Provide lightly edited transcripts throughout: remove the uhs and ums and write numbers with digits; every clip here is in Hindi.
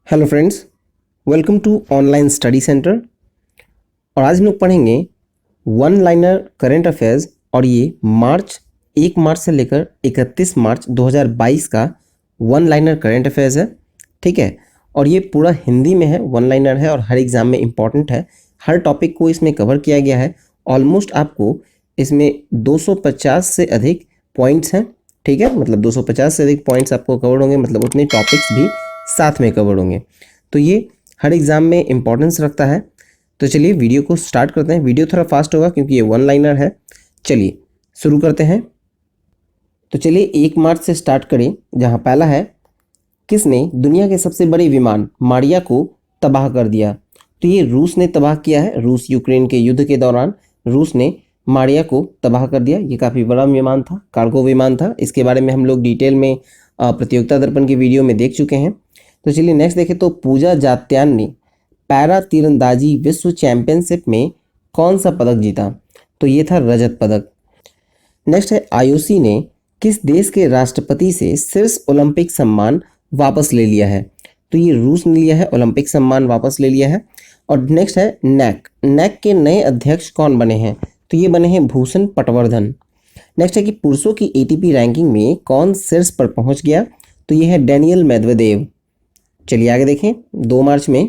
Hello friends, welcome to online study centre. और आज हम लोग पढ़ेंगे वन लाइनर करंट अफेयर्स। और ये 1 मार्च से लेकर 31 मार्च 2022 का वन लाइनर करंट अफेयर्स है। ठीक है, और ये पूरा हिंदी में है, वन लाइनर है और हर एग्ज़ाम में इम्पॉर्टेंट है। हर टॉपिक को इसमें कवर किया गया है। ऑलमोस्ट आपको इसमें 250 से अधिक पॉइंट्स हैं। ठीक है, मतलब 250 से अधिक पॉइंट्स आपको कवर होंगे, मतलब उतने टॉपिक्स भी साथ में कवर होंगे। तो ये हर एग्ज़ाम में इम्पोर्टेंस रखता है। तो चलिए वीडियो को स्टार्ट करते हैं। वीडियो थोड़ा फास्ट होगा क्योंकि ये वन लाइनर है। चलिए शुरू करते हैं। तो चलिए 1 मार्च से स्टार्ट करें, जहाँ पहला है, किसने दुनिया के सबसे बड़े विमान मारिया को तबाह कर दिया। तो ये रूस ने तबाह किया है। रूस यूक्रेन के युद्ध के दौरान रूस ने मारिया को तबाह कर दिया। ये काफ़ी बड़ा विमान था, कार्गो विमान था। इसके बारे में हम लोग डिटेल में प्रतियोगिता दर्पण की वीडियो में देख चुके हैं। तो चलिए नेक्स्ट देखें। तो पूजा जात्यान ने पैरा तीरंदाजी विश्व चैंपियनशिप में कौन सा पदक जीता। तो ये था रजत पदक। नेक्स्ट है, आईओसी ने किस देश के राष्ट्रपति से शीर्ष ओलंपिक सम्मान वापस ले लिया है। तो ये रूस ने लिया है, ओलंपिक सम्मान वापस ले लिया है। और नेक्स्ट है, नैक के नए अध्यक्ष कौन बने हैं। तो ये बने हैं भूषण पटवर्धन। नेक्स्ट है कि पुरुषों की एटीपी रैंकिंग में कौन शीर्ष पर पहुंच गया। तो ये है डेनियल मेदवेदेव। चलिए आगे देखें 2 मार्च में।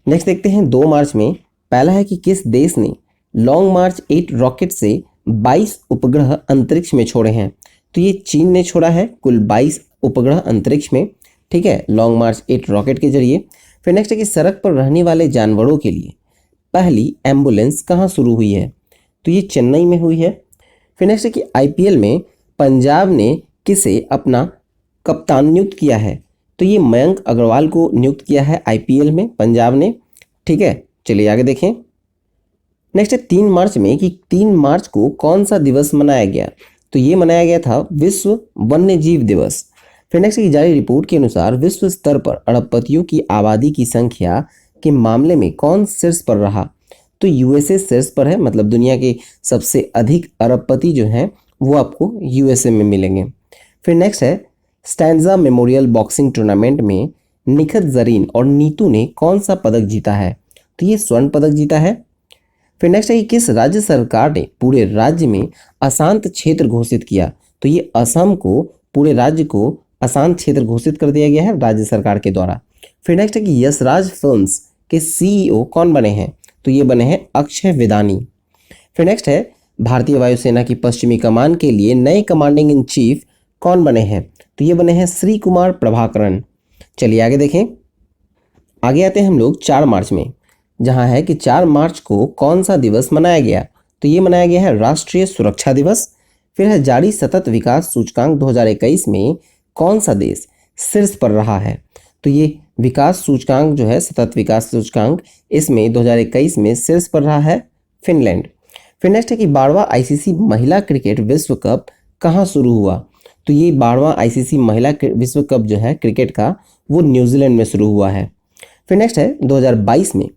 नेक्स्ट देखते हैं 2 मार्च में। पहला है कि किस देश ने लॉन्ग मार्च 8 रॉकेट से 22 उपग्रह अंतरिक्ष में छोड़े हैं। तो ये चीन ने छोड़ा है कुल 22 उपग्रह अंतरिक्ष में। ठीक है, लॉन्ग मार्च 8 रॉकेट के जरिए। फिर नेक्स्ट है कि सड़क पर रहने वाले जानवरों के लिए पहली एम्बुलेंस कहाँ शुरू हुई है। तो ये चेन्नई में हुई है। फिर नेक्स्ट है कि आईपीएल में पंजाब ने किसे अपना कप्तान नियुक्त किया है। तो ये मयंक अग्रवाल को नियुक्त किया है आईपीएल में पंजाब ने। ठीक है, चलिए आगे देखें। नेक्स्ट है 3 मार्च में कि 3 मार्च को कौन सा दिवस मनाया गया। तो ये मनाया गया था विश्व वन्य जीव दिवस। फिर नेक्स्ट की जारी रिपोर्ट के अनुसार विश्व स्तर पर अरबपतियों की आबादी की संख्या के मामले में कौन शीर्ष पर रहा। तो यूएसए शीर्ष पर है, मतलब दुनिया के सबसे अधिक अरबपति जो हैं वो आपको यूएसए में मिलेंगे। फिर नेक्स्ट है, स्टैंजा मेमोरियल बॉक्सिंग टूर्नामेंट में निखत जरीन और नीतू ने कौन सा पदक जीता है। तो ये स्वर्ण पदक जीता है। फिर नेक्स्ट है कि किस राज्य सरकार ने पूरे राज्य में अशांत क्षेत्र घोषित किया। तो ये असम को, पूरे राज्य को अशांत क्षेत्र घोषित कर दिया गया है राज्य सरकार के द्वारा। फिर नेक्स्ट है कि यशराज फिल्म्स के सीईओ कौन बने हैं। तो ये बने हैं अक्षय विदानी। फिर नेक्स्ट है, भारतीय वायुसेना की पश्चिमी कमान के लिए नए कमांडिंग इन चीफ कौन बने हैं। तो ये बने हैं श्री कुमार प्रभाकरन। चलिए आगे देखें। आगे आते हैं हम लोग 4 मार्च में, जहां है कि 4 मार्च को कौन सा दिवस मनाया गया। तो ये मनाया गया है राष्ट्रीय सुरक्षा दिवस। फिर है, जारी सतत विकास सूचकांक 2021 में कौन सा देश शीर्ष पर रहा है। तो ये विकास सूचकांक जो है, सतत विकास सूचकांक, इसमें 2021 में शीर्ष पर रहा है फिनलैंड। फिर नेक्स्ट है कि 12वां आईसीसी महिला क्रिकेट विश्व कप कहाँ शुरू हुआ। तो ये 12वां आईसीसी महिला विश्व कप जो है क्रिकेट का, वो न्यूजीलैंड में शुरू हुआ है। फिर नेक्स्ट है, 2022 में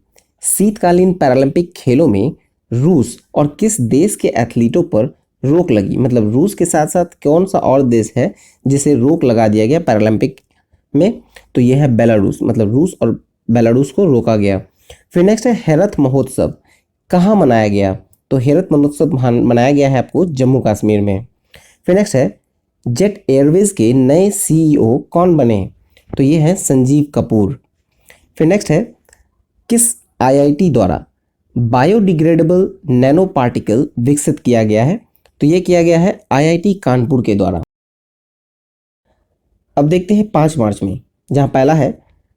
शीतकालीन पैरालंपिक खेलों में रूस और किस देश के एथलीटों पर रोक लगी। मतलब रूस के साथ साथ कौन सा और देश है जिसे रोक लगा दिया गया पैरालंपिक में। तो ये है बेलारूस, मतलब रूस और बेलारूस को रोका गया। फिर नेक्स्ट है, हेरत महोत्सव कहाँ मनाया गया। तो हेरत महोत्सव मनाया गया है आपको जम्मू कश्मीर में। फिर नेक्स्ट है, जेट एयरवेज के नए सीईओ कौन बने। तो ये है संजीव कपूर। फिर नेक्स्ट है, किस आईआईटी द्वारा बायोडिग्रेडेबल नैनो पार्टिकल विकसित किया गया है। तो ये किया गया है आईआईटी कानपुर के द्वारा। अब देखते हैं 5 मार्च में, जहां पहला है,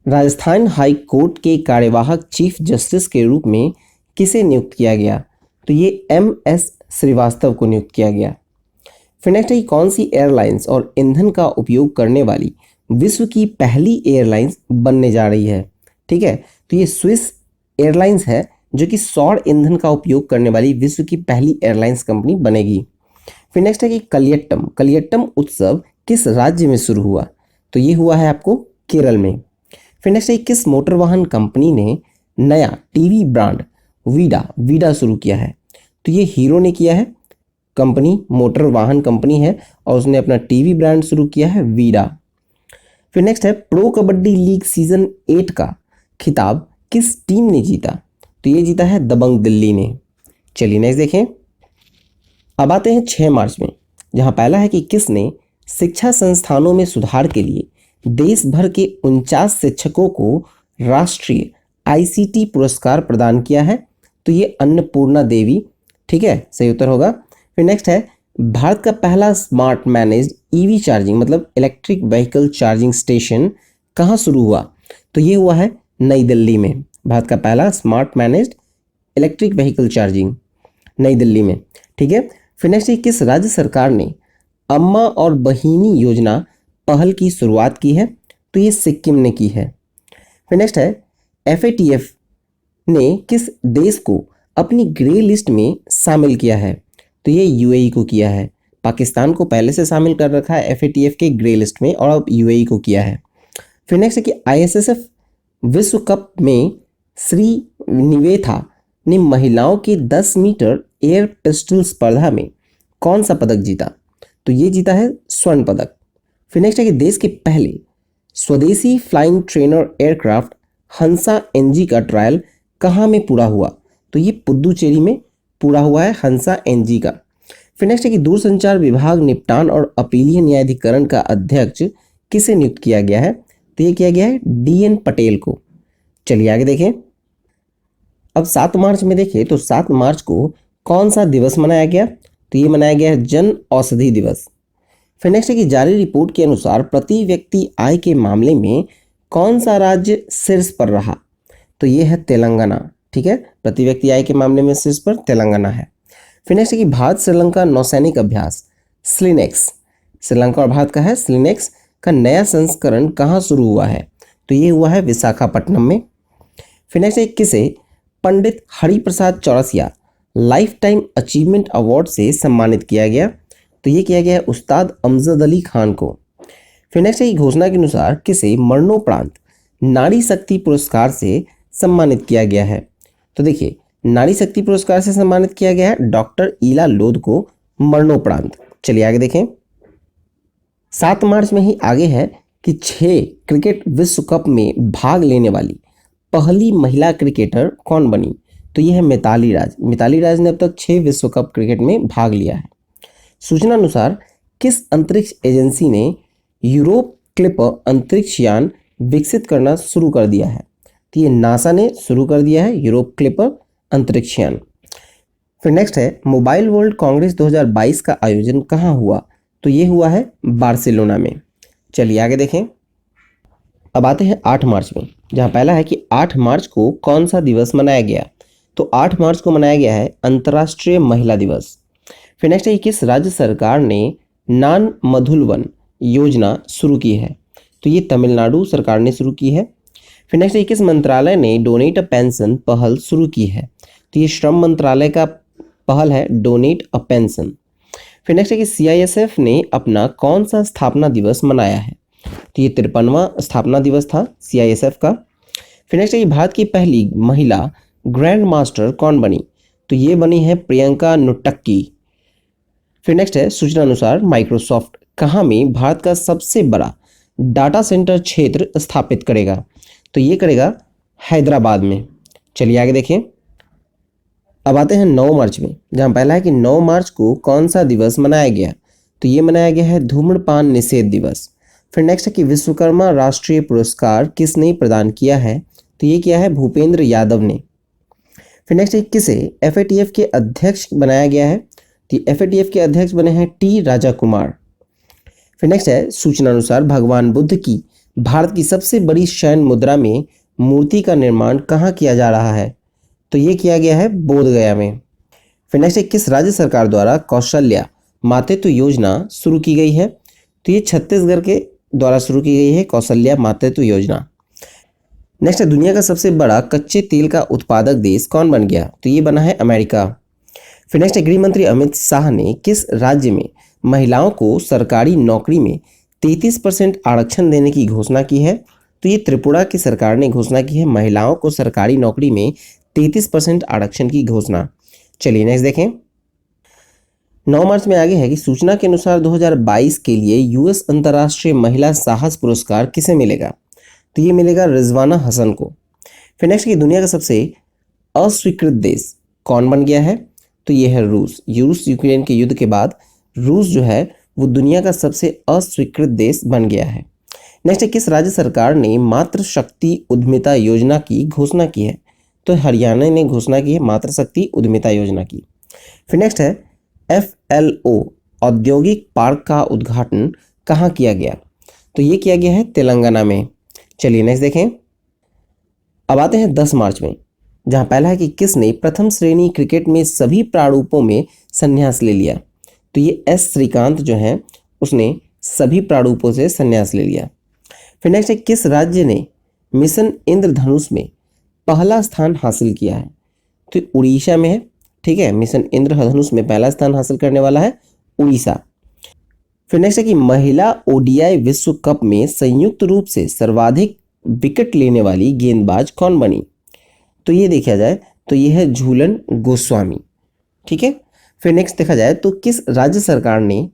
राजस्थान हाई कोर्ट के कार्यवाहक चीफ जस्टिस के रूप में किसे नियुक्त किया गया। तो ये एमएस श्रीवास्तव को नियुक्त किया गया। फिर नेक्स्ट है, कौन सी एयरलाइंस और ईंधन का उपयोग करने वाली विश्व की पहली एयरलाइंस बनने जा रही है। ठीक है, तो ये स्विस एयरलाइंस है जो कि सौर ईंधन का उपयोग करने वाली विश्व की पहली एयरलाइंस कंपनी बनेगी। फिर नेक्स्ट है कि कलियट्टम उत्सव किस राज्य में शुरू हुआ। तो ये हुआ है आपको केरल में। फिर नेक्स्ट है, किस मोटर वाहन कंपनी ने नया टीवी ब्रांड वीडा शुरू किया है। तो ये हीरो ने किया है, कंपनी मोटर वाहन कंपनी है और उसने अपना टीवी ब्रांड शुरू किया है वीडा। फिर नेक्स्ट है प्रो कबड्डी लीग सीजन 8 का खिताब किस टीम ने जीता? तो ये जीता है दबंग दिल्ली ने। चलिए नेक्स्ट देखें। अब आते हैं 6 मार्च में, जहां पहला है कि किसने शिक्षा संस्थानों में सुधार के लिए देश भर के 49 शिक्षकों को राष्ट्रीय आईसीटी पुरस्कार प्रदान किया है? तो ये अन्नपूर्णा देवी, ठीक है, सही उत्तर होगा। फिर नेक्स्ट है भारत का पहला स्मार्ट मैनेज्ड ईवी चार्जिंग मतलब इलेक्ट्रिक व्हीकल चार्जिंग स्टेशन कहाँ शुरू हुआ? तो ये हुआ है नई दिल्ली में। भारत का पहला smart managed electric vehicle charging नई दिल्ली में, ठीक है। फिर नेक्स्ट किस राज्य सरकार ने अम्मा और बहिनी योजना पहल की शुरुआत की है? तो ये सिक्किम ने की है। फिर नेक्स्ट है FATF ने किस देश को अपनी ग्रे लिस्ट में शामिल किया है? तो ये UAE को किया है। पाकिस्तान को पहले से शामिल कर रखा है FATF के ग्रे लिस्ट में और अब UAE को किया है। फिर नेक्स्ट है कि ISSF विश्व कप में श्री निवेथा ने महिलाओं की 10 मीटर एयर पिस्टल स्पर्धा में कौन सा पदक जीता? तो ये जीता है स्वर्ण पदक। फिर नेक्स्ट है कि देश के पहले स्वदेशी फ्लाइंग ट्रेनर एयरक्राफ्ट हंसा NG का ट्रायल कहाँ में पूरा हुआ? तो ये पुद्दुचेरी में पूरा हुआ है हंसा NG का। फिर नेक्स्ट है कि दूरसंचार विभाग निपटान और अपीलीय न्यायाधिकरण का अध्यक्ष किसे नियुक्त किया गया है? तो ये किया गया है DN पटेल को। चलिए आगे देखें। अब 7 मार्च में देखें तो 7 मार्च को कौन सा दिवस मनाया गया? तो ये मनाया गया है जन औषधि दिवस। फिर नेक्स्ट है कि जारी रिपोर्ट के अनुसार प्रति व्यक्ति आय के मामले में कौन सा राज्य शीर्ष पर रहा? तो ये है तेलंगाना, ठीक है। प्रति व्यक्ति आय के मामले में शीर्ष पर तेलंगाना है। फिर नेक्स्ट है कि भारत श्रीलंका नौसैनिक अभ्यास स्लिनेक्स, श्रीलंका और भारत का है, स्लिनेक्स का नया संस्करण कहाँ शुरू हुआ है? तो ये हुआ है विशाखापट्टनम में। फिर नेक्स्ट है किसे Pandit Hariprasad Chaurasia life time achievement award से सम्मानित किया गया? तो ये किया गया है उस्ताद अमजद अली खान को। फिर नेक्स्ट है घोषणा के अनुसार किसे मरणोपरांत नारी शक्ति पुरस्कार से सम्मानित किया गया है? तो देखिए नारी शक्ति पुरस्कार से सम्मानित किया गया है डॉक्टर ईला लोध को मरणोपरांत। चलिए आगे देखें। 7 मार्च में ही आगे है कि 6 क्रिकेट विश्व कप में भाग लेने वाली पहली महिला क्रिकेटर कौन बनी? तो यह है मिताली राज। मिताली राज ने अब तक 6 विश्व कप क्रिकेट में भाग लिया है। सूचना अनुसार किस अंतरिक्ष एजेंसी ने यूरोप क्लिपर अंतरिक्ष यान विकसित करना शुरू कर दिया है? तो ये नासा ने शुरू कर दिया है यूरोप क्लिपर अंतरिक्ष यान। फिर नेक्स्ट है मोबाइल वर्ल्ड कांग्रेस 2022 का आयोजन कहाँ हुआ? तो ये हुआ है बार्सिलोना में। चलिए आगे देखें। अब आते हैं 8 मार्च में, जहाँ पहला है कि 8 मार्च को कौन सा दिवस मनाया गया? तो 8 मार्च को मनाया गया है अंतर्राष्ट्रीय महिला दिवस। फिर नेक्स्ट है किस राज्य सरकार ने नान मधुलवन योजना शुरू की है? तो ये तमिलनाडु सरकार ने शुरू की है। फिर नेक्स्ट है किस मंत्रालय ने डोनेट अ पेंशन पहल शुरू की है? तो ये श्रम मंत्रालय का पहल है डोनेट अ पेंशन। फिर नेक्स्ट है कि CISF ने अपना कौन सा स्थापना दिवस मनाया है? तो ये 53वां स्थापना दिवस था CISF का। फिर नेक्स्ट है कि भारत की पहली महिला ग्रैंड मास्टर कौन बनी? तो ये बनी है प्रियंका नुटक्की। फिर नेक्स्ट है सूचना अनुसार माइक्रोसॉफ्ट कहाँ में भारत का सबसे बड़ा डाटा सेंटर क्षेत्र स्थापित करेगा? तो ये करेगा हैदराबाद में। चलिए आगे देखें। अब आते हैं 9 मार्च में, जहाँ पहला है कि 9 मार्च को कौन सा दिवस मनाया गया? तो ये मनाया गया है धूम्रपान निषेध दिवस। फिर नेक्स्ट है कि विश्वकर्मा राष्ट्रीय पुरस्कार किसने प्रदान किया है? तो ये किया है भूपेंद्र यादव ने। फिर नेक्स्ट है किसे FATF के अध्यक्ष बनाया गया है? तो FATF के अध्यक्ष बने हैं T राजा कुमार। फिर नेक्स्ट है सूचना अनुसार भगवान बुद्ध की भारत की सबसे बड़ी शयन मुद्रा में मूर्ति का निर्माण कहाँ किया जा रहा है? तो ये किया गया है बोधगया में। फिर नेक्स्ट है किस राज्य सरकार द्वारा कौशल्या मातृत्व योजना शुरू की गई है? तो ये छत्तीसगढ़ के द्वारा शुरू की गई है कौशल्या मातृत्व योजना। नेक्स्ट है दुनिया का सबसे बड़ा कच्चे तेल का उत्पादक देश कौन बन गया? तो ये बना है अमेरिका। फिर नेक्स्ट है गृह मंत्री अमित शाह ने किस राज्य में महिलाओं को सरकारी नौकरी में 33% आरक्षण देने की घोषणा की है? तो ये त्रिपुरा की सरकार ने घोषणा की है महिलाओं को सरकारी नौकरी में 33% आरक्षण की घोषणा। चलिए नेक्स्ट देखें। 9 मार्च में आगे है कि सूचना के अनुसार 2022 के लिए यूएस अंतर्राष्ट्रीय महिला साहस पुरस्कार किसे मिलेगा? तो ये मिलेगा रिजवाना हसन को। फिर नेक्स्ट की दुनिया का सबसे अस्वीकृत देश कौन बन गया है? तो ये है रूस। रूस यूक्रेन के युद्ध के बाद रूस जो है वो दुनिया का सबसे अस्वीकृत देश बन गया है। नेक्स्ट है, किस राज्य सरकार ने मातृ शक्ति उद्यमिता योजना की घोषणा की है? तो हरियाणा ने घोषणा की है मातृ शक्ति उद्यमिता योजना की। फिर नेक्स्ट है, FLO औद्योगिक पार्क का उद्घाटन कहाँ किया गया? तो ये किया गया है तेलंगाना में। चलिए नेक्स्ट देखें। अब आते हैं 10 मार्च में, जहां पहला है कि किसने प्रथम श्रेणी क्रिकेट में सभी प्रारूपों में संन्यास ले लिया? तो ये S श्रीकांत जो है उसने सभी प्रारूपों से संन्यास ले लिया। फिर नेक्स्ट है, किस राज्य ने मिशन इंद्रधनुष में पहला स्थान हासिल किया है? तो उड़ीसा में है। ठीक है, मिशन इंद्रधनुष में पहला स्थान हासिल करने वाला है उड़ीसा। फिर नेक्स्ट है कि महिला ODI विश्व कप में संयुक्त रूप से सर्वाधिक विकेट लेने वाली गेंदबाज कौन बनी? तो ये देखा जाए तो ये है झूलन गोस्वामी। ठीक है। फिर नेक्स्ट देखा जाए तो किस राज्य सरकार ने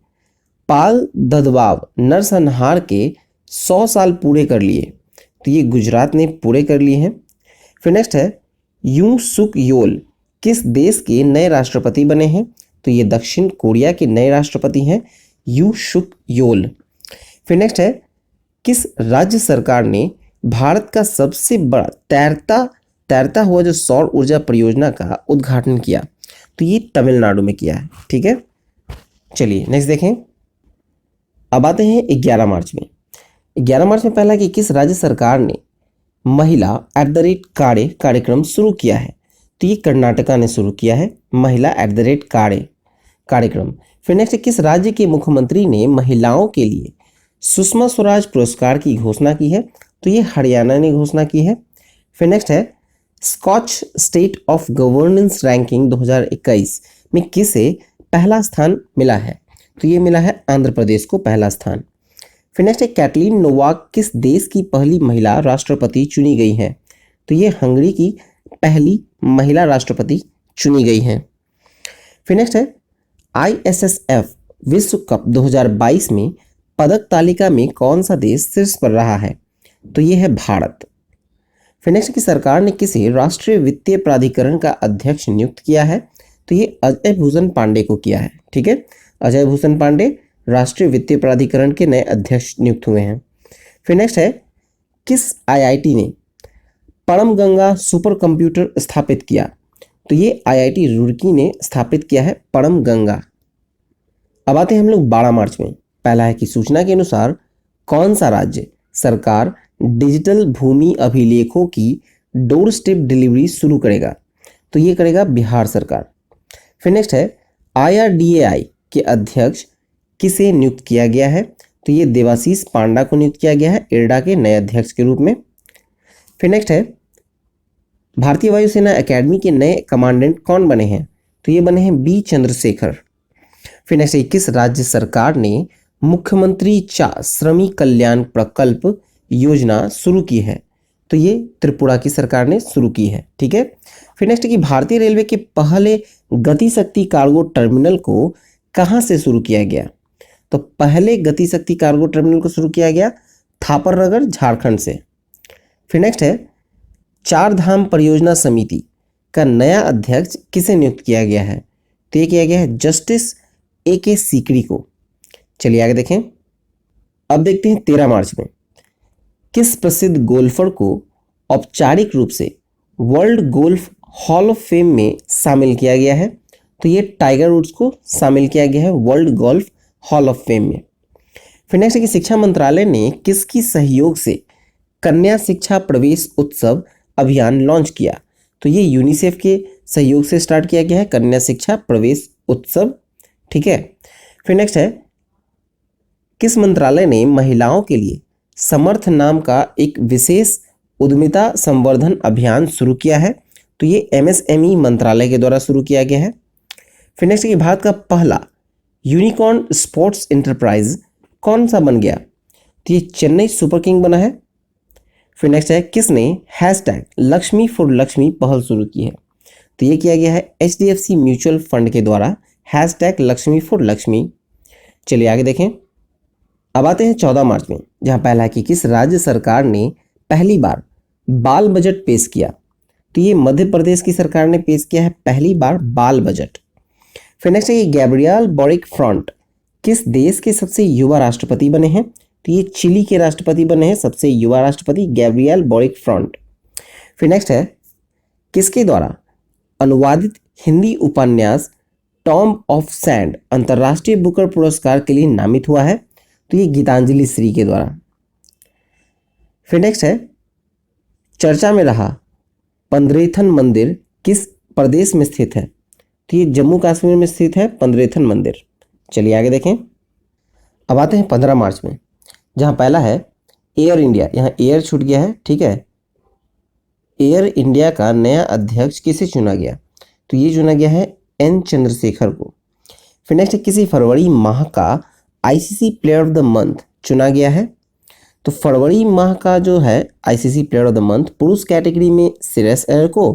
पाल ददवाव नरसंहार के 100 साल पूरे कर लिए? तो ये गुजरात ने पूरे कर लिए हैं। फिर नेक्स्ट है, यूं सुक योल किस देश के नए राष्ट्रपति बने हैं? तो ये दक्षिण कोरिया के नए राष्ट्रपति हैं यू सुक योल। फिर नेक्स्ट है, किस राज्य सरकार ने भारत का सबसे बड़ा तैरता हुआ जो सौर ऊर्जा परियोजना का उद्घाटन किया? तो ये तमिलनाडु में किया है। ठीक है, चलिए नेक्स्ट देखें। अब आते हैं 11 मार्च में। 11 मार्च में पहला कि किस राज्य सरकार ने महिला @काड़े कार्यक्रम शुरू किया है? तो ये कर्नाटका ने शुरू किया है महिला @काड़े कार्यक्रम। फिर नेक्स्ट, किस राज्य के मुख्यमंत्री ने महिलाओं के लिए सुषमा स्वराज पुरस्कार की घोषणा की है? तो ये हरियाणा ने घोषणा की है। फिर नेक्स्ट है, Skoch state of governance ranking 2021 में किसे पहला स्थान मिला है? तो ये मिला है आंध्र प्रदेश को पहला स्थान। फिर नेक्स्ट है, कैटलीन नोवाक किस देश की पहली महिला राष्ट्रपति चुनी गई है? तो ये हंगरी की पहली महिला राष्ट्रपति चुनी गई हैं। फिर नेक्स्ट है, ISSF विश्व कप 2022 में पदक तालिका में कौन सा देश शीर्ष पर रहा है? तो ये है भारत। फिर नेक्स्ट की सरकार ने किसे राष्ट्रीय वित्तीय प्राधिकरण का अध्यक्ष नियुक्त किया है? तो ये अजय भूषण पांडे को किया है। ठीक है, अजय भूषण पांडे राष्ट्रीय वित्तीय प्राधिकरण के नए अध्यक्ष नियुक्त हुए हैं। फिर नेक्स्ट है, किस IIT ने परम गंगा सुपर कंप्यूटर स्थापित किया? तो ये IIT रुड़की ने स्थापित किया है परम गंगा। अब आते हैं हम लोग 12 मार्च में। पहला है कि सूचना के अनुसार कौन सा राज्य सरकार डिजिटल भूमि अभिलेखों की डोर स्टेप डिलीवरी शुरू करेगा? तो ये करेगा बिहार सरकार। फिर नेक्स्ट है, IRDAI के अध्यक्ष किसे नियुक्त किया गया है? तो ये देवाशीष पांडा को नियुक्त किया गया है इरडा के नए अध्यक्ष के रूप में। फिर नेक्स्ट है, भारतीय वायुसेना एकेडमी के नए कमांडेंट कौन बने हैं? तो ये बने हैं B चंद्रशेखर। फिर नेक्स्ट, किस राज्य सरकार ने मुख्यमंत्री चा श्रमिक कल्याण प्रकल्प योजना शुरू की है? तो ये त्रिपुरा की सरकार ने शुरू की है। ठीक है। फिर नेक्स्ट कि भारतीय रेलवे के पहले गति शक्ति कार्गो टर्मिनल को कहाँ से शुरू किया गया? तो पहले गति शक्ति कार्गो टर्मिनल को शुरू किया गया थापरनगर झारखंड से। फिर नेक्स्ट है, चार धाम परियोजना समिति का नया अध्यक्ष किसे नियुक्त किया गया है? तो ये किया गया है जस्टिस AK सीकरी को। चलिए आगे देखें। अब देखते हैं 13 मार्च में किस प्रसिद्ध गोल्फर को औपचारिक रूप से world golf hall of fame में शामिल किया गया है? तो ये टाइगर वुड्स को शामिल किया गया है world golf hall of fame में। फिर नेक्स्ट है कि शिक्षा मंत्रालय ने किसकी सहयोग से कन्या शिक्षा प्रवेश उत्सव अभियान लॉन्च किया? तो ये यूनिसेफ के सहयोग से स्टार्ट किया गया है कन्या शिक्षा प्रवेश उत्सव। ठीक है। फिर नेक्स्ट है, किस मंत्रालय ने महिलाओं के लिए समर्थ नाम का एक विशेष उद्यमिता संवर्धन अभियान शुरू किया है? तो ये MSME मंत्रालय के द्वारा शुरू किया गया है। फिर नेक्स्ट है, भारत का पहला यूनिकॉर्न स्पोर्ट्स एंटरप्राइज कौन सा बन गया? तो ये चेन्नई सुपर किंग बना है। फिर नेक्स्ट है, किसने #लक्ष्मी फॉर लक्ष्मी पहल शुरू की है? तो ये किया गया है HDFC म्यूचुअल फंड के द्वारा हैशटैग लक्ष्मी फॉर लक्ष्मी। चलिए आगे देखें। अब आते हैं 14 मार्च में, जहां पहला है कि किस राज्य सरकार ने पहली बार बाल बजट पेश किया। तो ये मध्य प्रदेश की सरकार ने पेश किया है पहली बार बाल बजट। फिर नेक्स्ट है कि गैब्रियल बोरिक फ्रॉन्ट किस देश के सबसे युवा राष्ट्रपति बने हैं। तो ये चिली के राष्ट्रपति बने हैं सबसे युवा राष्ट्रपति गैब्रियल बोरिक फ्रॉन्ट। फिर नेक्स्ट है किसके द्वारा अनुवादित हिंदी उपन्यास टॉम ऑफ सैंड अंतर्राष्ट्रीय बुकर पुरस्कार के लिए नामित हुआ है। तो ये गीतांजलि श्री के द्वारा। फिर नेक्स्ट है चर्चा में रहा पंद्रेथन मंदिर किस प्रदेश में स्थित है। तो ये जम्मू कश्मीर में स्थित है पंद्रेथन मंदिर। चलिए आगे देखें। अब आते हैं 15 मार्च में, जहां पहला है एयर इंडिया। यहाँ एयर छूट गया है, ठीक है। एयर इंडिया का नया अध्यक्ष किसे चुना गया। तो ये चुना गया है एन चंद्रशेखर को। फिर नेक्स्ट किसी फरवरी माह का ICC player of the month चुना गया है। तो फरवरी माह का जो है ICC player of the month पुरुष कैटेगरी में श्रेयस अय्यर को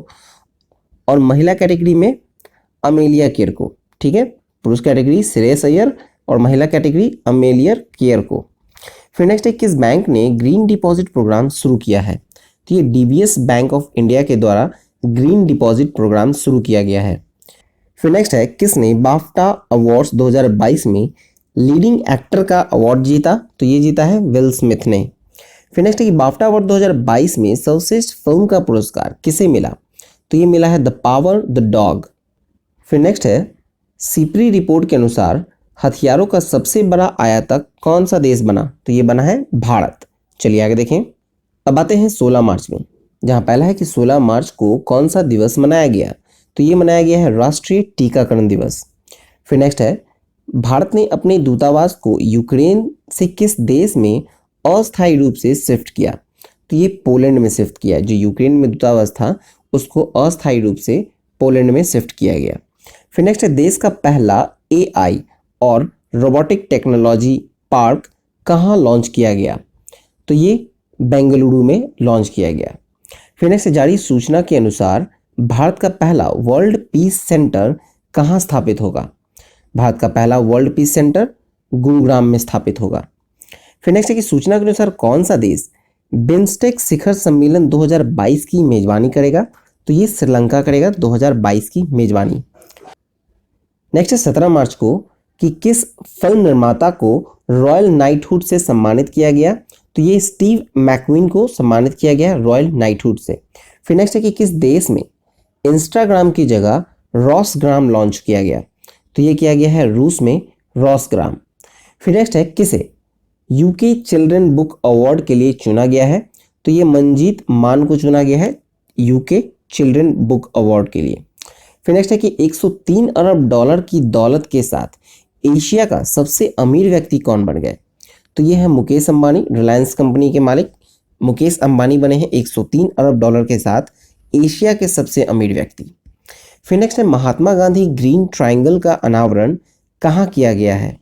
और महिला कैटेगरी में अमेलिया केयर को, ठीक है। पुरुष कैटेगरी श्रेयस अय्यर और महिला कैटेगरी अमेलिया केयर को। फिर नेक्स्ट है किस बैंक ने ग्रीन डिपॉजिट प्रोग्राम शुरू किया है। तो ये डीबीएस बैंक ऑफ इंडिया के द्वारा ग्रीन डिपॉजिट प्रोग्राम शुरू किया गया है। फिर नेक्स्ट है किसने बाफ्टा अवार्ड्स 2022 में लीडिंग एक्टर का अवार्ड जीता। तो ये जीता है विल स्मिथ ने। फिर नेक्स्ट है कि बाफ्टा अवार्ड 2022 में सर्वश्रेष्ठ फिल्म का पुरस्कार किसे मिला। तो ये मिला है द पावर द डॉग। फिर नेक्स्ट है सिपरी रिपोर्ट के अनुसार हथियारों का सबसे बड़ा आयातक कौन सा देश बना। तो ये बना है भारत। चलिए आगे देखें। अब आते हैं 16 मार्च में, जहां पहला है कि 16 मार्च को कौन सा दिवस मनाया गया। तो ये मनाया गया है राष्ट्रीय टीकाकरण दिवस। फिर नेक्स्ट है भारत ने अपने दूतावास को यूक्रेन से किस देश में अस्थायी रूप से शिफ्ट किया। तो ये पोलैंड में शिफ्ट किया। जो यूक्रेन में दूतावास था उसको अस्थायी रूप से पोलैंड में शिफ्ट किया गया। फिर नेक्स्ट है देश का पहला एआई और रोबोटिक टेक्नोलॉजी पार्क कहाँ लॉन्च किया गया। तो ये बेंगलुरु में लॉन्च किया गया। फिर नेक्स्ट जारी सूचना के अनुसार भारत का पहला वर्ल्ड पीस सेंटर कहाँ स्थापित होगा। भारत का पहला वर्ल्ड पीस सेंटर गुरुग्राम में स्थापित होगा। फिर नेक्स्ट है कि सूचना के अनुसार कौन सा देश बिम्स्टेक शिखर सम्मेलन 2022 की मेजबानी करेगा। तो ये श्रीलंका करेगा 2022 की मेजबानी। नेक्स्ट है 17 मार्च को कि किस फिल्म निर्माता को रॉयल नाइटहुड से सम्मानित किया गया। तो ये स्टीव मैकक्वीन को सम्मानित किया गया रॉयल नाइटहुड से। फिर नेक्स्ट है कि किस देश में इंस्टाग्राम की जगह रॉसग्राम लॉन्च किया गया। तो ये किया गया है रूस में रॉसग्राम। फिर नेक्स्ट है किसे यूके चिल्ड्रन बुक अवार्ड के लिए चुना गया है। तो ये मंजीत मान को चुना गया है यूके चिल्ड्रन बुक अवार्ड के लिए। फिर नेक्स्ट है कि 103 अरब डॉलर की दौलत के साथ एशिया का सबसे अमीर व्यक्ति कौन बन गए। तो ये है मुकेश अंबानी। रिलायंस कंपनी के मालिक मुकेश अंबानी बने हैं 103 अरब डॉलर के साथ एशिया के सबसे अमीर व्यक्ति। फिर नेक्स्ट है महात्मा गांधी ग्रीन ट्रायंगल का अनावरण कहाँ किया गया है।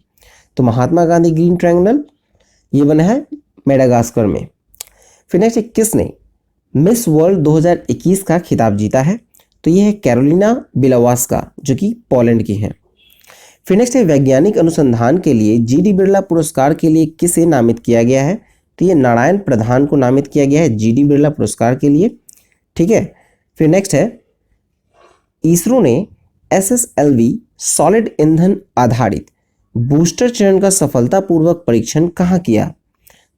तो महात्मा गांधी ग्रीन ट्रायंगल ये बना है मेडागास्कर में। फिर नेक्स्ट है किसने मिस वर्ल्ड 2021 का खिताब जीता है। तो ये है कैरोलिना बिलावास्का जो कि पोलैंड की है। फिर नेक्स्ट है वैज्ञानिक अनुसंधान के लिए जीडी बिरला पुरस्कार के लिए किसे नामित किया गया है। तो ये नारायण प्रधान को नामित किया गया है जीडी बिरला पुरस्कार के लिए, ठीक है। फिर नेक्स्ट है इसरो ने एसएसएलवी सॉलिड ईंधन आधारित बूस्टर चरण का सफलतापूर्वक परीक्षण कहाँ किया।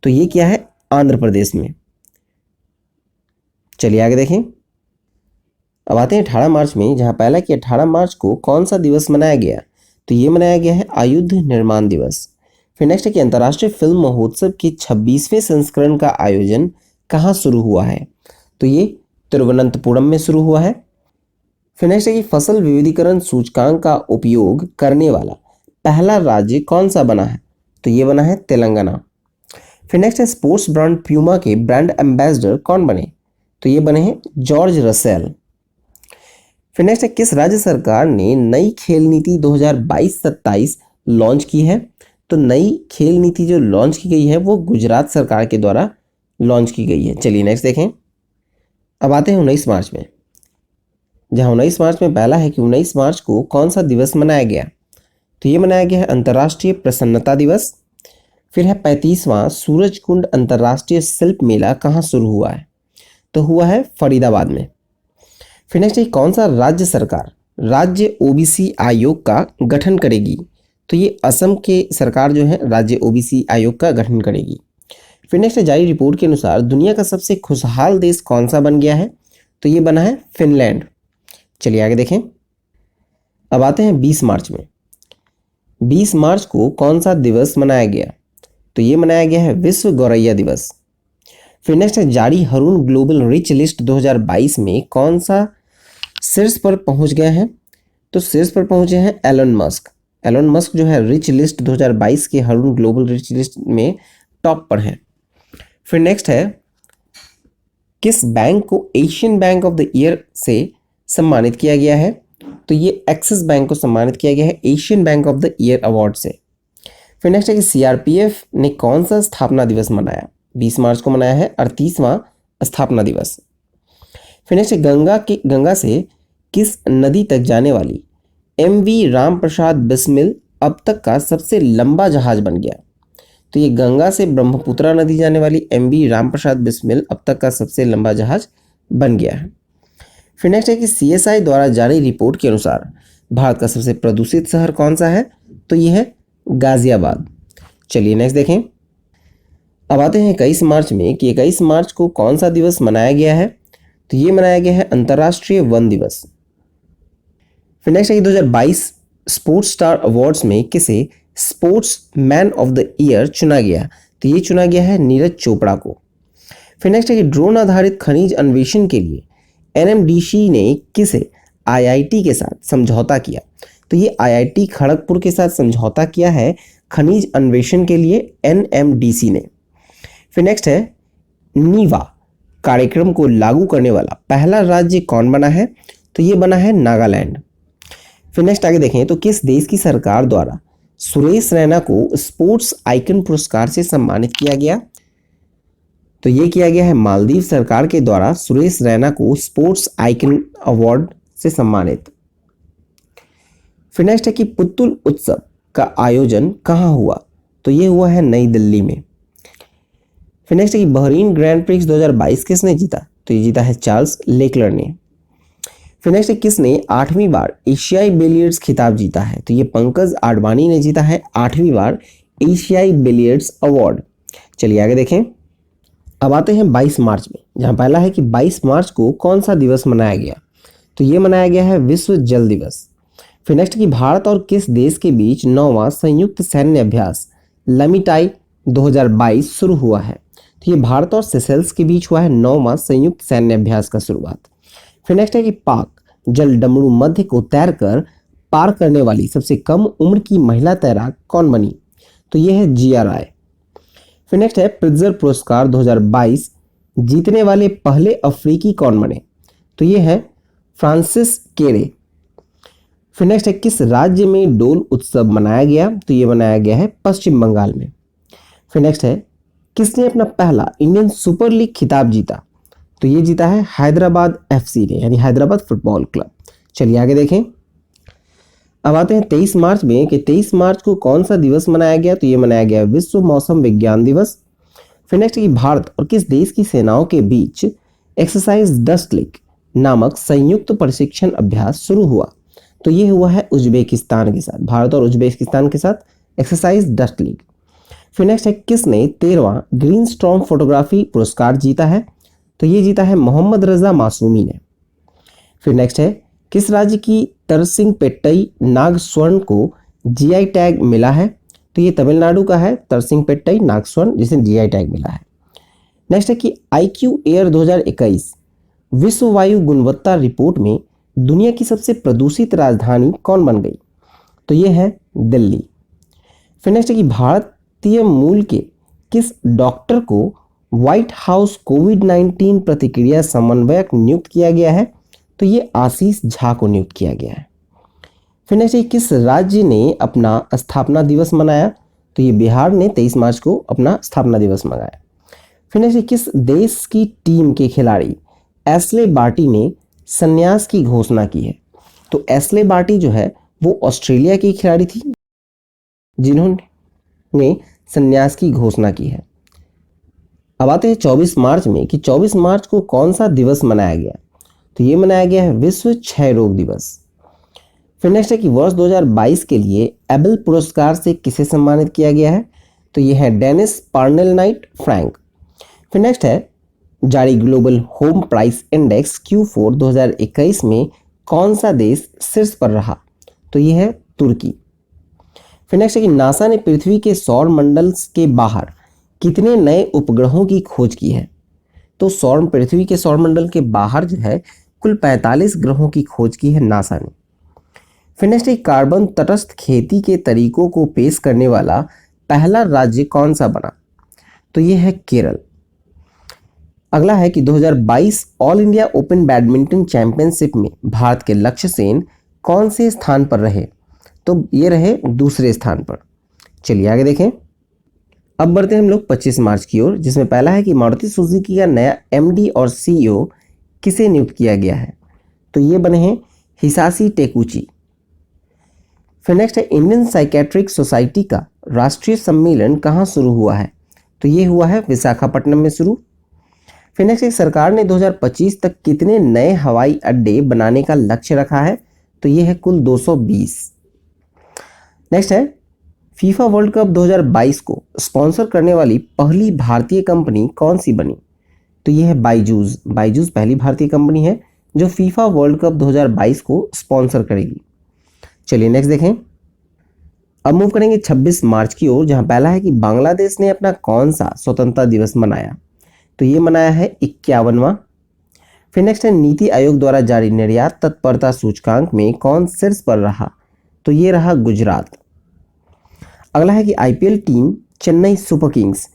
तो ये किया है आंध्र प्रदेश में। चलिए आगे देखें। अब आते हैं 18 मार्च में, जहां पहला कि 18 मार्च को कौन सा दिवस मनाया गया। तो ये मनाया गया है आयुध निर्माण दिवस। फिर नेक्स्ट है कि अंतर्राष्ट्रीय फिल्म महोत्सव के 26वें संस्करण का आयोजन कहाँ शुरू हुआ है। तो ये तिरुवनंतपुरम में शुरू हुआ है। फिर नेक्स्ट है कि फसल विविधीकरण सूचकांक का उपयोग करने वाला पहला राज्य कौन सा बना है। तो ये बना है तेलंगाना। फिर नेक्स्ट है स्पोर्ट्स ब्रांड प्यूमा के ब्रांड एम्बेसडर कौन बने। तो ये बने हैं जॉर्ज रसेल। फिर नेक्स्ट है किस राज्य सरकार ने नई खेल नीति 2022-27 लॉन्च की है। तो नई खेल नीति जो लॉन्च की गई है वो गुजरात सरकार के द्वारा लॉन्च की गई है। चलिए नेक्स्ट देखें। अब आते हैं 19 मार्च में, जहां 19 मार्च में पहला है कि 19 मार्च को कौन सा दिवस मनाया गया। तो ये मनाया गया है अंतर्राष्ट्रीय प्रसन्नता दिवस। फिर है 35वां सूरजकुंड अंतर्राष्ट्रीय शिल्प मेला कहाँ शुरू हुआ है, तो हुआ है फरीदाबाद में। फिर नेक्स्ट है कौन सा राज्य सरकार राज्य ओबीसी आयोग का गठन करेगी, तो ये असम के सरकार जो है राज्य ओबीसी आयोग का गठन करेगी। फिर नेक्स्ट जारी रिपोर्ट के अनुसार दुनिया का सबसे खुशहाल देश कौन सा बन गया है, तो ये बना है फिनलैंड। चलिए आगे देखें। अब आते हैं 20 मार्च में। 20 मार्च को कौन सा दिवस मनाया गया, तो ये मनाया गया है विश्व गौरैया दिवस। फिर नेक्स्ट है जारी हरून ग्लोबल रिच लिस्ट 2022 में कौन सा शीर्ष पर पहुंच गया है, तो शीर्ष पर पहुंचे हैं एलन मस्क। एलन मस्क जो है रिच लिस्ट 2022 के हरून ग्लोबल रिच लिस्ट में टॉप पर है। फिर नेक्स्ट है किस बैंक को Asian bank of the year से सम्मानित किया गया है, तो ये एक्सिस बैंक को सम्मानित किया गया है Asian bank of the year award से। फिर नेक्स्ट है कि सीआरपीएफ ने कौन सा स्थापना दिवस मनाया, 20 मार्च को मनाया है 38वां स्थापना दिवस। फिर नेक्स्ट है गंगा से किस नदी तक जाने वाली एमवी रामप्रसाद बिस्मिल अब तक का सबसे लंबा जहाज बन गया, तो ये गंगा से ब्रह्मपुत्रा नदी जाने वाली एमवी रामप्रसाद बिस्मिल अब तक का सबसे लंबा जहाज बन गया है। फिर नेक्स्ट है कि सीएसआई द्वारा जारी रिपोर्ट के अनुसार भारत का सबसे प्रदूषित शहर कौन सा है, तो ये है गाजियाबाद। चलिए नेक्स्ट देखें। अब आते हैं 21 मार्च में कि 21 मार्च को कौन सा दिवस मनाया गया है, तो ये मनाया गया है अंतर्राष्ट्रीय वन दिवस। फिर नेक्स्ट है कि 2022 स्पोर्ट्स स्टार अवार्ड्स में किसे sports man of the year चुना गया, तो ये चुना गया है नीरज चोपड़ा को। फिर नेक्स्ट है कि ड्रोन आधारित खनिज अन्वेषण के लिए एनएमडीसी ने किसे आईआईटी के साथ समझौता किया, तो ये आईआईटी खड़गपुर के साथ समझौता किया है खनिज अन्वेषण के लिए एनएमडीसी ने। फिर नेक्स्ट है नीवा कार्यक्रम को लागू करने वाला पहला राज्य कौन बना है, तो ये बना है नागालैंड। फिर नेक्स्ट आगे देखें तो किस देश की सरकार द्वारा सुरेश रैना को स्पोर्ट्स आइकन पुरस्कार से सम्मानित किया गया, तो ये किया गया है मालदीव सरकार के द्वारा सुरेश रैना को स्पोर्ट्स आइकन अवार्ड से सम्मानित। फिर नेक्स्ट है कि पुतुल उत्सव का आयोजन कहाँ हुआ, तो ये हुआ है नई दिल्ली में। फिर नेक्स्ट है कि बहरीन ग्रैंड प्रिक्स 2022 किसने जीता, तो ये जीता है चार्ल्स लेक्लर ने। फिर नेक्स्ट है किसने 8वीं बार एशियाई बिलियर्ड्स खिताब जीता है, तो ये पंकज आडवाणी ने जीता है 8वीं बार एशियाई बिलियर्ड्स अवार्ड। चलिए आगे देखें। अब आते हैं 22 मार्च में, जहां पहला है कि 22 मार्च को कौन सा दिवस मनाया गया, तो ये मनाया गया है विश्व जल दिवस। फिर नेक्स्ट कि भारत और किस देश के बीच 9वां संयुक्त सैन्य अभ्यास लमिटाई 2022 शुरू हुआ है, तो ये भारत और सेशेल्स के बीच हुआ है 9वां संयुक्त सैन्य अभ्यास का शुरुआत। फिर नेक्स्ट है कि पाक जल डमरू मध्य को तैरकर पार करने वाली सबसे कम उम्र की महिला तैराक कौन बनी, तो ये है जिया राय। फिर नेक्स्ट है प्रिट्जर पुरस्कार 2022 जीतने वाले पहले अफ्रीकी कौन बने, तो ये है फ्रांसिस केरे। फिर नेक्स्ट है किस राज्य में डोल उत्सव मनाया गया, तो ये मनाया गया है पश्चिम बंगाल में। फिर नेक्स्ट है किसने अपना पहला इंडियन सुपर लीग खिताब जीता, तो ये जीता है हैदराबाद एफसी ने, यानी हैदराबाद फुटबॉल क्लब। चलिए आगे देखें। अब आते हैं 23 मार्च में कि 23 मार्च को कौन सा दिवस मनाया गया, तो ये मनाया गया विश्व मौसम विज्ञान दिवस। फिर नेक्स्ट कि भारत और किस देश की सेनाओं के बीच एक्सरसाइज डस्ट लीग नामक संयुक्त प्रशिक्षण अभ्यास शुरू हुआ, तो ये हुआ है उज्बेकिस्तान के साथ, भारत और उज्बेकिस्तान के साथ एक्सरसाइज डस्ट लीग। फिर नेक्स्ट है किसने 13वां ग्रीन स्टॉर्म फोटोग्राफी पुरस्कार जीता है, तो ये जीता है मोहम्मद रजा मासूमी ने। फिर नेक्स्ट है किस राज्य की तरसिंगपेट्टई नाग स्वर्ण को जीआई टैग मिला है, तो ये तमिलनाडु का है तरसिंगपेट्टई नाग स्वर्ण जिसे जीआई टैग मिला है। नेक्स्ट है कि IQ एयर 2021 विश्व वायु गुणवत्ता रिपोर्ट में दुनिया की सबसे प्रदूषित राजधानी कौन बन गई, तो ये है दिल्ली। फिर नेक्स्ट है कि भारतीय मूल के किस डॉक्टर को व्हाइट हाउस कोविड-19 प्रतिक्रिया समन्वयक नियुक्त किया गया है, तो ये आशीष झा को नियुक्त किया गया है। फिर नेक्स्ट किस राज्य ने अपना स्थापना दिवस मनाया, तो ये बिहार ने 23 मार्च को अपना स्थापना दिवस मनाया। फिर नेक्स्ट किस देश की टीम के खिलाड़ी एस्ले बार्टी ने संन्यास की घोषणा की है, तो एस्ले बार्टी जो है वो ऑस्ट्रेलिया की खिलाड़ी थी। जिन्होंने संन्यास की घोषणा की है। अब आते हैं 24 मार्च में कि 24 मार्च को कौन सा दिवस मनाया गया। तो ये मनाया गया है विश्व क्षय रोग दिवस। फिर नेक्स्ट है कि वर्ष 2022 के लिए एबल पुरस्कार से किसे सम्मानित किया गया है। तो ये है डेनिस पार्नेल नाइट फ्रैंक। फिर नेक्स्ट है जारी global home price index Q4 2021 में कौन सा देश शीर्ष पर रहा। तो ये है तुर्की। फिर नेक्स्ट है कि नासा ने पृथ्वी के सौर मंडल के बाहर कितने नए उपग्रहों की खोज की है। तो पृथ्वी के सौर मंडल के बाहर जो है कुल 45 ग्रहों की खोज की है नासा ने। फिर नेक्स्ट है कार्बन तटस्थ खेती के तरीकों को पेश करने वाला पहला राज्य कौन सा बना। तो ये है केरल। अगला है कि 2022 all India open badminton championship में भारत के लक्ष्य सेन कौन से स्थान पर रहे। तो ये रहे दूसरे स्थान पर। चलिए आगे देखें। अब बढ़ते हैं हम लोग 25 मार्च की ओर, जिसमें पहला है कि मारुति सुजुकी का नया MD और CEO किसे नियुक्त किया गया है। तो ये बने हैं हिसाशी टेकुची। फिर नेक्स्ट है इंडियन साइकेट्रिक सोसाइटी का राष्ट्रीय सम्मेलन कहाँ शुरू हुआ है। तो ये हुआ है विशाखापट्टनम में शुरू। फिर नेक्स्ट है सरकार ने 2025 तक कितने नए हवाई अड्डे बनाने का लक्ष्य रखा है। तो ये है कुल 220। नेक्स्ट है फीफा वर्ल्ड कप 2022 को स्पॉन्सर करने वाली पहली भारतीय कंपनी कौन सी बनी। तो ये है बायजूस। बायजूस पहली भारतीय कंपनी है जो फीफा वर्ल्ड कप 2022 को स्पॉन्सर करेगी। चलिए नेक्स्ट देखें। अब मूव करेंगे 26 मार्च की ओर, जहां पहला है कि बांग्लादेश ने अपना कौन सा स्वतंत्रता दिवस मनाया। तो ये मनाया है 51वां। फिर नेक्स्ट है नीति आयोग द्वारा जारी निर्यात तत्परता सूचकांक में कौन शीर्ष पर रहा। तो ये रहा गुजरात। अगला है कि IPL team Chennai super Kings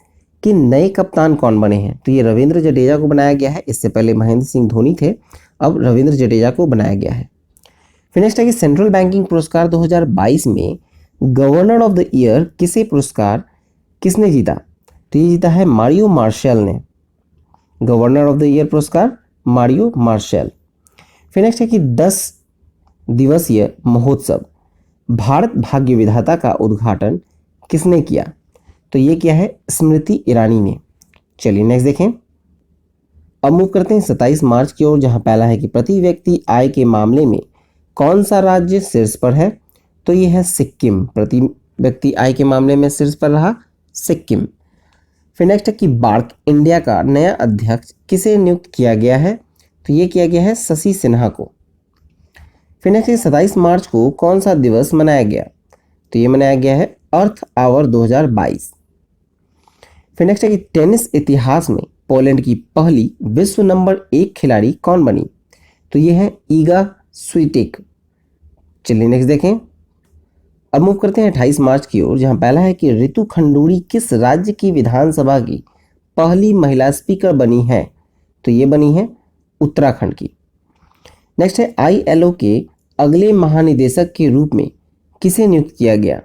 के नए कप्तान कौन बने हैं। तो ये रविंद्र जडेजा को बनाया गया है। इससे पहले महेंद्र सिंह धोनी थे, अब रविंद्र जडेजा को बनाया गया है। फिर नेक्स्ट है कि सेंट्रल बैंकिंग पुरस्कार 2022 में गवर्नर ऑफ द ईयर किसने जीता। तो ये जीता है मारियो मार्शल ने। गवर्नर ऑफ द ईयर पुरस्कार मारियो मार्शल। फिर नेक्स्ट है कि 10 दिवसीय महोत्सव भारत भाग्य विधाता का उद्घाटन किसने किया। तो ये किया है स्मृति ईरानी ने। चलिए नेक्स्ट देखें। अब मूव करते हैं 27 मार्च की ओर, जहां पहला है कि प्रति व्यक्ति आय के मामले में कौन सा राज्य शीर्ष पर है। तो ये है सिक्किम। प्रति व्यक्ति आय के मामले में शीर्ष पर रहा सिक्किम। फिर नेक्स्ट है कि बार्क इंडिया का नया अध्यक्ष किसे नियुक्त किया गया है। तो ये किया गया है शशि सिन्हा को। फिर नेक्स्ट 27 मार्च को कौन सा दिवस मनाया गया। तो ये मनाया गया है अर्थ आवर 2022। फिर नेक्स्ट है कि टेनिस इतिहास में पोलैंड की पहली विश्व नंबर 1 खिलाड़ी कौन बनी। तो ये है ईगा स्विटेक। चलिए नेक्स्ट देखें। अब मूव करते हैं 28 मार्च की ओर, जहां पहला है कि रितु खंडूरी किस राज्य की विधानसभा की पहली महिला स्पीकर बनी है। तो ये बनी है उत्तराखंड की। नेक्स्ट है ILO के अगले महानिदेशक के रूप में किसे नियुक्त किया गया।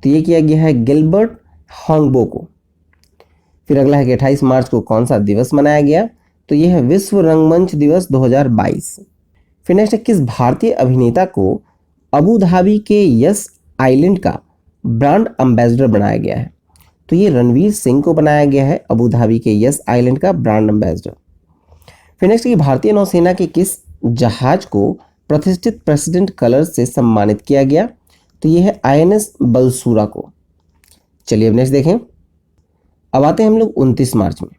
तो ये किया गया है गिलबर्ट हांगबो को। फिर अगला है कि 28 मार्च को कौन सा दिवस मनाया गया। तो ये है विश्व रंगमंच दिवस 2022। फिर नेक्स्ट है किस भारतीय अभिनेता को अबू धाबी के यस आइलैंड का ब्रांड एम्बेसडर बनाया गया है। तो ये रणवीर सिंह को बनाया गया है अबू धाबी के यस आइलैंड का ब्रांड एम्बेसडर। फिर नेक्स्ट कि भारतीय नौसेना के किस जहाज को प्रतिष्ठित प्रेसिडेंट कलर्स से सम्मानित किया गया। तो ये है INS बलसूरा को। चलिए अब नेक्स्ट देखें। अब आते हैं हम लोग 29 मार्च में,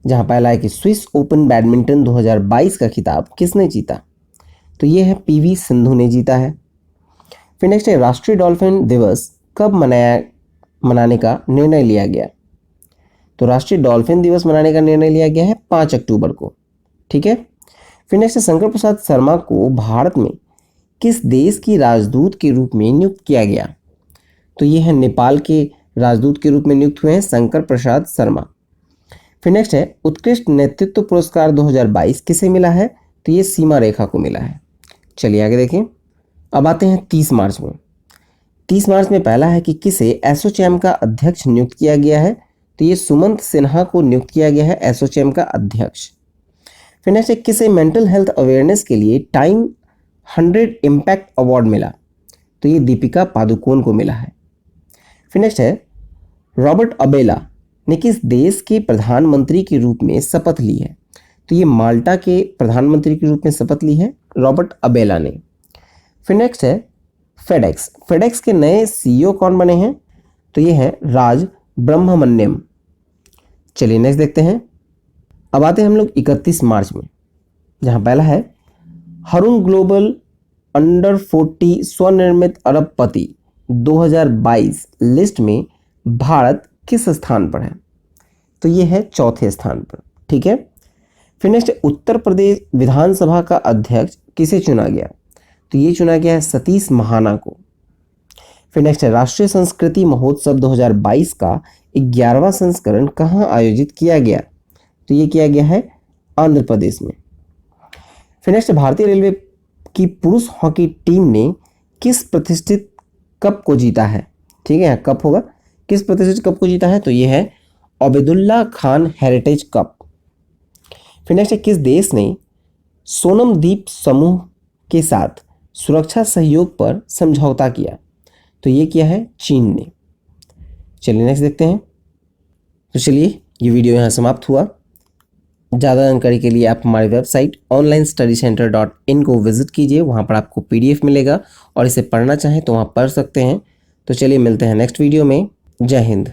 जहां पहला है कि स्विस ओपन बैडमिंटन 2022 का खिताब किसने जीता। तो ये है PV सिंधु ने जीता है। फिर नेक्स्ट है राष्ट्रीय डॉल्फिन दिवस कब मनाने का निर्णय लिया गया। तो राष्ट्रीय डॉल्फिन दिवस मनाने का निर्णय लिया गया है 5 अक्टूबर को। ठीक है। फिर नेक्स्ट शंकर प्रसाद शर्मा को भारत में किस देश की राजदूत के रूप में नियुक्त किया गया। तो ये है नेपाल के राजदूत के रूप में नियुक्त हुए हैं शंकर प्रसाद शर्मा। फिर नेक्स्ट है उत्कृष्ट नेतृत्व पुरस्कार 2022 किसे मिला है। तो ये सीमा रेखा को मिला है। चलिए आगे देखें। अब आते हैं 30 मार्च में। 30 मार्च में पहला है कि किसे एसोचैम का अध्यक्ष नियुक्त किया गया है। तो ये सुमंत सिन्हा को नियुक्त किया गया है एसोचैम का अध्यक्ष। फिर नेक्स्ट किसे मेंटल हेल्थ अवेयरनेस के लिए टाइम 100 इम्पैक्ट अवार्ड मिला। तो ये दीपिका पादुकोण को मिला है। फिर नेक्स्ट है रॉबर्ट अबेला ने किस देश के प्रधानमंत्री के रूप में शपथ ली है? तो ये माल्टा के प्रधानमंत्री के रूप में शपथ ली है रॉबर्ट अबेला ने। फिर नेक्स्ट है फेडेक्स। फेडेक्स के नए सीईओ कौन बने हैं? तो ये है राज ब्रह्ममण्यम। चलिए नेक्स्ट देखते हैं। अब आते हैं हम लोग 31 मार्च में, जहां पहला है हरुण ग्लोबल अंडर 40 स्वनिर्मित अरबपति 2022 लिस्ट में भारत किस स्थान पर है? तो ये है चौथे स्थान पर। ठीक है। फिर नेक्स्ट उत्तर प्रदेश विधानसभा का अध्यक्ष किसे चुना गया? तो ये चुना गया है सतीश महाना को। फिर नेक्स्ट है राष्ट्रीय संस्कृति महोत्सव 2022 का 11वां संस्करण कहाँ आयोजित किया गया? तो ये किया गया है आंध्र प्रदेश में। फिर नेक्स्ट भारतीय रेलवे की पुरुष हॉकी टीम ने किस प्रतिष्ठित कप को जीता है? ठीक है, कप होगा, किस प्रतिष्ठित कप को जीता है? तो ये है ओबेदुल्ला खान हेरिटेज कप। फिर नेक्स्ट है किस देश ने सोनम द्वीप समूह के साथ सुरक्षा सहयोग पर समझौता किया? तो ये किया है चीन ने। चलिए नेक्स्ट देखते हैं। तो चलिए ये वीडियो यहाँ समाप्त हुआ। ज़्यादा जानकारी के लिए आप हमारी वेबसाइट onlinestudycenter.in को विजिट कीजिए, वहाँ पर आपको PDF मिलेगा और इसे पढ़ना चाहें तो वहाँ पढ़ सकते हैं। तो चलिए मिलते हैं नेक्स्ट वीडियो में। जय हिंद।